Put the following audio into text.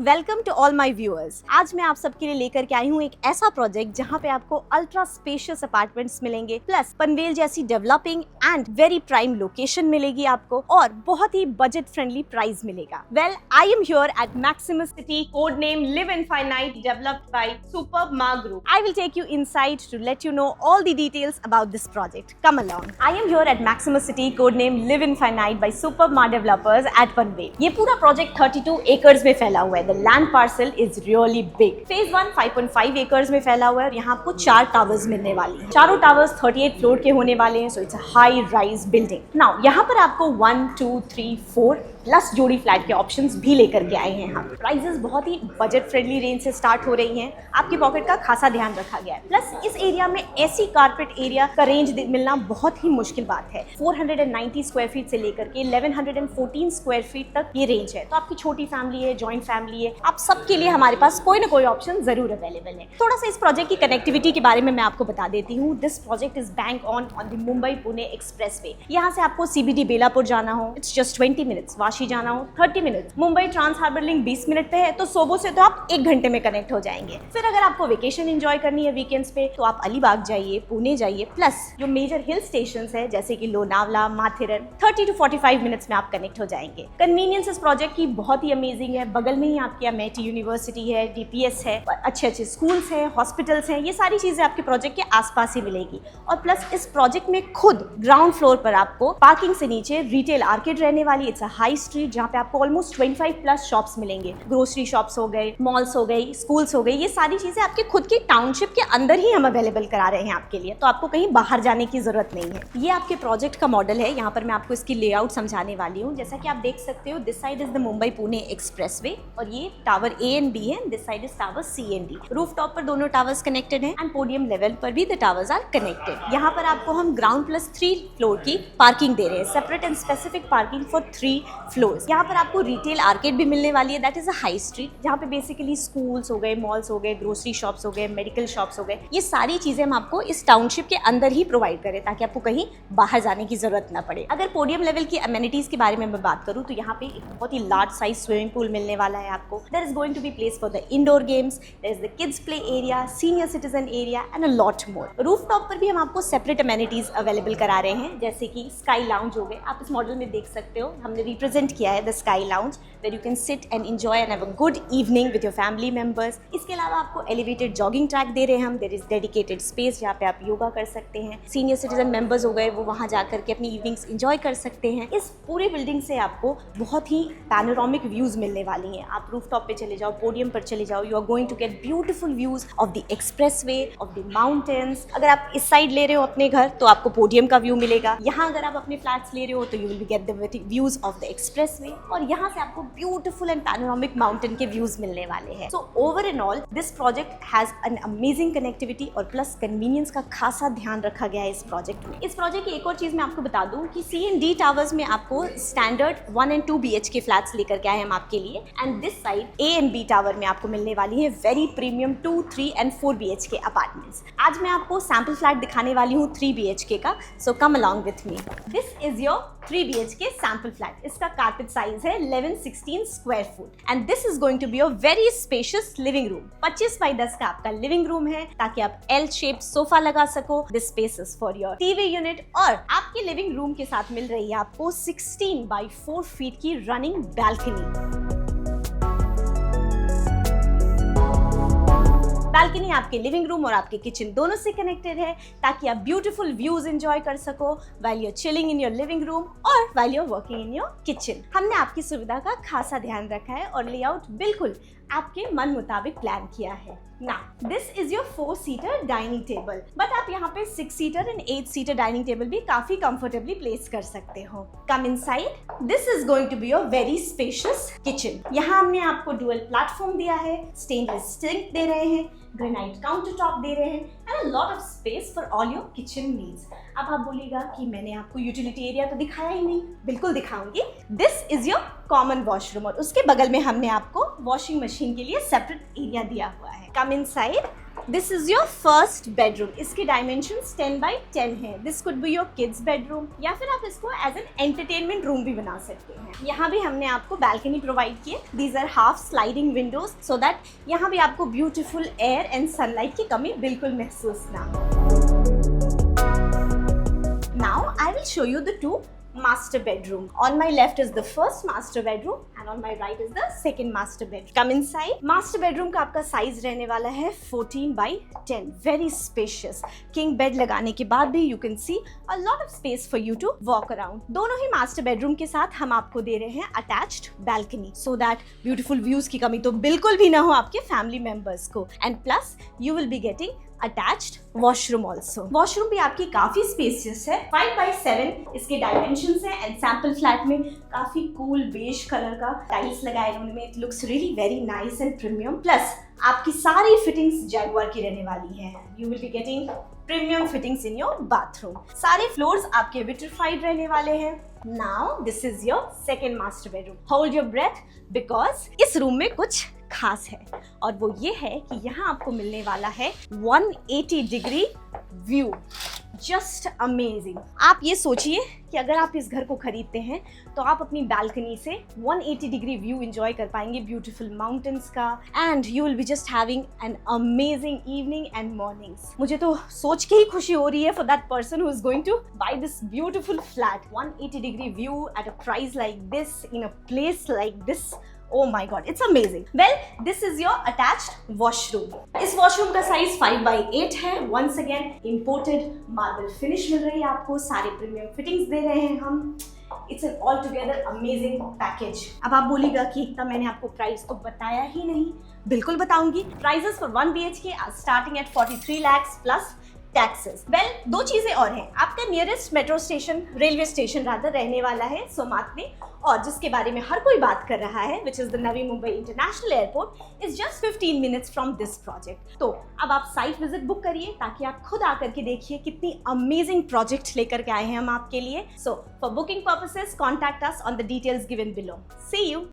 Welcome to all my viewers. आज मैं आप सबके लिए लेकर के आई हूँ एक ऐसा प्रोजेक्ट जहाँ पे आपको अल्ट्रा स्पेशियस अपार्टमेंट्स मिलेंगे, प्लस पनवेल जैसी developing and very prime location मिलेगी आपको और बहुत ही बजट फ्रेंडली प्राइस मिलेगा। Well, I am here at Maximus City, code name Live Infinite, developed by Superb Ma Group. I will take you inside to let you know all the details about this project. Come along. I am here at Maximus City, code name Live Infinite by Superb मा developers eight Panvel. ये पूरा project 32 acres में फैला हुआ है। The land parcel is really big. Phase 1 5.5 acres में फैला हुआ है और यहाँ आपको 4 टावर्स मिलने वाली हैं। चारों टावर्स 38 फ्लोर के होने वाले हैं, so it's a high rise building. Now यहाँ पर आपको 1, 2, 3, 4 प्लस जोड़ी फ्लैट के ऑप्शंस भी लेकर के आए हैं। यहाँ प्राइजेस बहुत ही बजट फ्रेंडली रेंज से स्टार्ट हो रही हैं। आपकी पॉकेट का खासा ध्यान रखा गया है। प्लस इस एरिया में ऐसी कारपेट एरिया का रेंज मिलना बहुत ही मुश्किल बात है। 490 स्क्वायर फीट से लेकर के 1114 स्क्वायर फीट तक ये रेंज है। तो आपकी छोटी फैमिली है, जॉइंट फैमिली है, आप सबके लिए हमारे पास कोई ना कोई ऑप्शन जरूर अवेलेबल है। थोड़ा सा इस प्रोजेक्ट की कनेक्टिविटी के बारे में मैं आपको बता देती हूँ। This project is bank on the Mumbai Pune express way. यहाँ से आपको CBD बेलापुर जाना हो, इट्स जस्ट 20 मिनट्स। वाशी जाना हो 30 minutes. Mumbai trans harbour link 20 minute पे है, तो सोबो से तो आप 1 घंटे में कनेक्ट हो जाएंगे। फिर अगर आपको वेकेशन एंजॉय करनी है वीकेंड्स पे, तो आप अलीबाग जाइए, पुणे जाइए। प्लस जो मेजर हिल स्टेशन है जैसे कि लोनावला, माथेरन, 30 to 45 मिनट्स में आप कनेक्ट हो जाएंगे। कन्वीनियंस इस प्रोजेक्ट की बहुत ही अमेजिंग है। बगल में ही आपकी अमेठी यूनिवर्सिटी है, DPS है, अच्छे अच्छे स्कूल्स हैं, हॉस्पिटल्स हैं। ये सारी चीजें आपके प्रोजेक्ट के आसपास ही मिलेगी। और प्लस इस प्रोजेक्ट में खुद ग्राउंड फ्लोर पर आपको पार्किंग से नीचे रिटेल आर्केड रहने वाली। इट्स अ हाई स्ट्रीट जहाँ पे आपको ऑलमोस्ट 25 प्लस शॉप्स मिलेंगे। ग्रोसरी शॉप्स हो गए, मॉल्स हो गई, स्कूल्स हो गई, ये सारी चीजें आपके खुद के टाउनशिप के अंदर ही हम अवेलेबल करा रहे हैं आपके लिए। तो आपको कहीं बाहर जाने की जरूरत नहीं है। ये आपके प्रोजेक्ट का मॉडल है। यहाँ पर मैं आपको इसकी लेआउट समझाने वाली हूँ। जैसा कि आप देख सकते हो, this side is the Mumbai Pune express way और ये टावर A and B है। This side is tower C and D। Roof top पर दोनों टावर्स कनेक्टेड हैं एंड पोडियम लेवल पर भी द टावर्स आर कनेक्टेड। यहाँ पर आपको हम ग्राउंड प्लस 3 फ्लोर की पार्किंग दे रहे हैं, separate and specific parking for 3 floors. यहाँ पर आपको रिटेल आर्केड भी मिलने वाली है। That is a high street जहाँ पे बेसिकली स्कूल्स हो गए, मॉल्स हो गए, ग्रोसरी शॉप्स हो गए, मेडिकल शॉप्स हो गए। ये सारी चीजें हम आपको इस टाउनशिप के अंदर ही प्रोवाइड करें ताकि आपको कहीं बाहर जाने की जरूरत ना पड़े। अगर पोडियम लेवल की अमेनिटीज के बारे में मैं बात करूँ तो यहाँ पे एक बहुत ही लार्ज साइज स्विमिंग पूल मिलने वाला है आपको। There is going to be place for the indoor games, there is the kids play area, senior citizen area and a lot more. Roof top पर भी हम आपको सेपरेट अमेनिटीज अवेलेबल करा रहे हैं, जैसे कि स्काई लाउंज हो गए। आप इस मॉडल में देख सकते हो, हमने रिप्रेजेंट किया है the sky lounge where you can sit and enjoy and have a good evening with your family members. इसके अलावा आपको elevated jogging track दे रहे हैं हम। There is dedicated space जहाँ पे आप योगा कर सकते हैं। Senior citizen members हो गए, वो वहाँ जा करके अपनी evenings enjoy कर सकते हैं। इस पूरे बिल्डिंग से आपको बहुत ही panoramic views मिलने वाली हैं। आप rooftop पे चले जाओ, podium पर चले जाओ, you are going to get beautiful views of the expressway, of the mountains. अगर आप इस साइड ले रहे हो अपने घर तो आपको podium का व्यू मिलेगा। यहाँ अगर आप अपने फ्लैट्स ले रहे हो तो you will get the views of the expressway और यहाँ से आपको ब्यूटीफुल एंड पैनोरामिक माउंटेन के व्यूज मिलने वाले हैं। So over in all this project has an amazing connectivity और प्लस कन्वीनियंस का खासा ध्यान रखा गया है इस प्रोजेक्ट में। इस प्रोजेक्ट की एक और चीज मैं आपको बता दूं कि C and D टावर्स में आपको स्टैंडर्ड 1 and 2 BHK फ्लैट्स लेकर के आए हम आपके लिए and this side A and B tower में आपको मिलने वाली है very premium 2, 3 and 4 BHK apartments. आज मैं आपको सैंपल फ्लैट दिखाने वाली हूँ 3 BHK का, so come along with me. This is your 3 BHK sample flat. इसका कारपेट साइज है 1116 square foot and this is going to be a very spacious living room. 25 by 10 का आपका लिविंग रूम है ताकि आप L शेप सोफा लगा सको। This space is for your TV unit और आपके लिविंग रूम के साथ मिल रही है आपको 16 by 4 फीट की रनिंग बैल्कनी। बालकनी आपके लिविंग रूम और आपके किचन दोनों से कनेक्टेड है ताकि आप ब्यूटीफुल व्यूज एंजॉय कर सको while you are chilling in your living room और while you are working in your kitchen. हमने आपकी सुविधा का खासा ध्यान रखा है और लेआउट बिल्कुल आपके मन मुताबिक प्लान किया है। Now, this is your 4-seater dining table, but आप यहाँ पे 6-seater and 8-seater dining table भी काफी comfortably place कर सकते हो। Come inside. This is going to be your very spacious kitchen. यहाँ हमने आपको dual platform दिया है, stainless sink दे रहे हैं, granite countertop दे रहे हैं, and a lot of space for all your kitchen needs. अब आप बोलिएगा कि मैंने आपको यूटिलिटी एरिया तो दिखाया ही नहीं। बिल्कुल दिखाऊंगी। This is your common washroom और उसके बगल में हमने आपको वॉशिंग मशीन के लिए सेपरेट एरिया दिया हुआ है। Come inside. This is your first bedroom. इसके डायमेंशंस 10 by 10 है। This could be your kids bedroom या फिर आप इसको एज एन एंटरटेनमेंट रूम भी बना सकते हैं। यहाँ भी हमने आपको बालकनी प्रोवाइड किए। These are half sliding windows so that यहाँ भी आपको ब्यूटीफुल एयर एंड सनलाइट की कमी बिल्कुल महसूस ना हो। Now I will show you the two master bedroom. On my left is the first master bedroom and on my right is the second master bedroom. Come inside. Master bedroom का आपका size रहने वाला है 14 by 10. Very spacious. King bed लगाने के बाद भी you can see a lot of space for you to walk around. दोनों ही master bedroom के साथ हम आपको दे रहे हैं attached balcony so that beautiful views की कमी तो बिल्कुल भी ना हो आपके family members को. And plus you will be getting attached washroom also. Washroom भी आपकी काफी स्पेसियस है। 5 by 7 इसके डायमेंशंस हैं एंड सैंपल फ्लैट में काफी कूल बेज कलर का टाइल्स लगाए इन्होंने। It looks really very nice and premium. Plus आपकी सारी फिटिंग्स जैगुआर की रहने वाली हैं। You will be getting premium fittings in your bathroom. सारे फ्लोर्स आपके विट्रिफाइड रहने वाले हैं। Now this is your second master bedroom. Hold your breath because इस रूम में कुछ खास है और वो ये है कि यहाँ आपको मिलने वाला है 180 डिग्री व्यू। Just amazing. आप ये सोचिए कि अगर आप इस घर को खरीदते हैं तो आप अपनी बालकनी से 180 डिग्री व्यू एंजॉय कर पाएंगे ब्यूटीफुल माउंटेन्स का and you will be just having an amazing evening and mornings. मुझे तो सोच के ही खुशी हो रही है for that person who is going to buy this beautiful flat. 180 degree view at a price like this in a place like this. Oh my god, it's amazing. Well, this is your attached washroom. इस washroom का size 5 by 8 है। Once again, imported marble finish मिल रही है आपको। सारे premium fittings दे रहे हैं हम। It's an altogether amazing package. अब आप बोलिएगा कि इतना मैंने आपको प्राइस तो बताया ही नहीं। बिल्कुल बताऊंगी। Prices for 1 BHK are starting at 43 lakhs plus taxes. Well, दो चीजें और हैं। आपका nearest metro station, railway station rather रहने वाला है सोमात में, और जिसके बारे में हर कोई बात कर रहा है which is the Navi Mumbai international airport is just 15 minutes from this project. तो अब आप साइट विजिट बुक करिए ताकि आप खुद आकर के देखिए कितनी अमेजिंग प्रोजेक्ट लेकर के आए हैं हम आपके लिए। So for booking purposes contact us on the details given below. See you.